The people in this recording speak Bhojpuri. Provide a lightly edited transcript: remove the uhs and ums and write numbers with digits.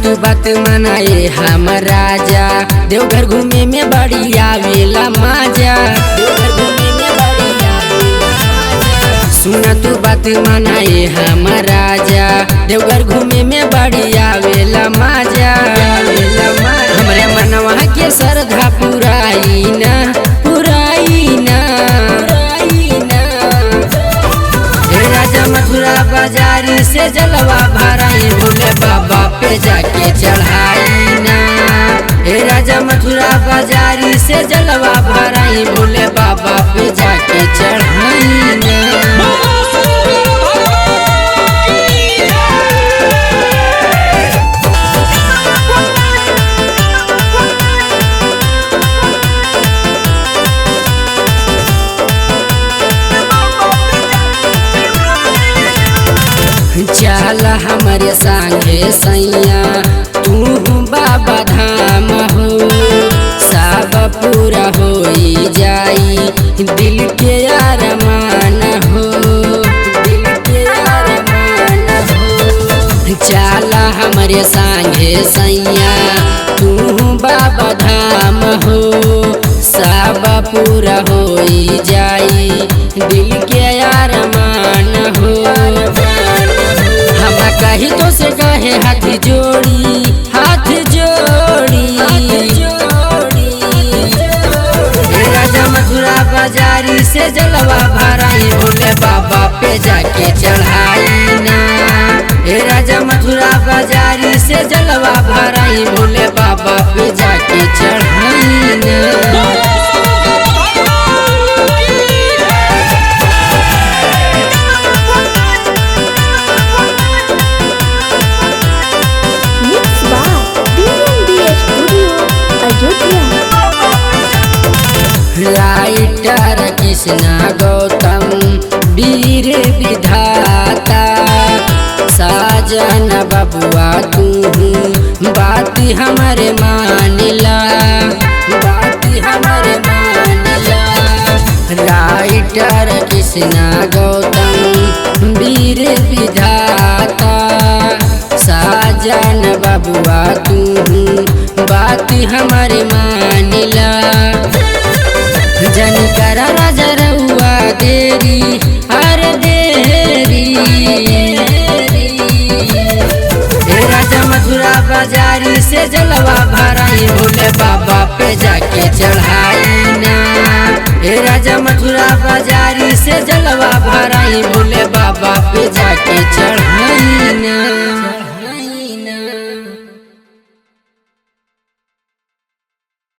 तू बात मनाए हम राजा, देवघर घूमे में बड़ी आवेला मजा। देवघर घूमे में बड़ी आवेला मजा। सुना तू बात मनाए हम राजा, देवघर घूमे में बड़ी आवेला मजा। हमरे मनवा के श्रद्धा पुराई ना, पुराई ना, पुराई ना। राजा मथुरा बाजारी से जलवा भराई, भोले बाबा पे जाके चढ़ाई ना। हे राजा मथुरा बाजारी से जलवा भराई, भोले बाबा पे जाके चढ़ाई ना। चल हमारे संगे सैया तू बाबा धाम हो, सब पूरा हो जाई दिल के अरमान हो, दिल के अरमान हो। चल हमारे संगे सैया तू बाबा धाम हो, सब पूरा हो जाई दिल के अरमान हो। कही तो से कहे हाथ जोड़ी, हाथ जोड़ी, राजा मथुरा बाजारी से जलवा भराई, भोले बाबा पे जाके चढ़ाई ना। हे राजा मथुरा बाजारी से जलवा भराई, भोले बाबा पे जाके चढ़ाई ना। राइटर कृष्णा गौतम वीर विधाता, साजन बबुआ तू बात हमारे मानिला, बात हमारे मानिला। राइटर कृष्णा गौतम वीर विधाता, साजन बबुआ तू बात हमारे मानिला। जन करा राजा रउआ देरी, हर देरी। हे राजा मथुरा बाजारी से जलवा भराई, भोले बाबा पे जाके चढ़ाई ना। हे राजा मथुरा बाजारी से जलवा भराई, भोले बाबा पे जाके चढ़ाई।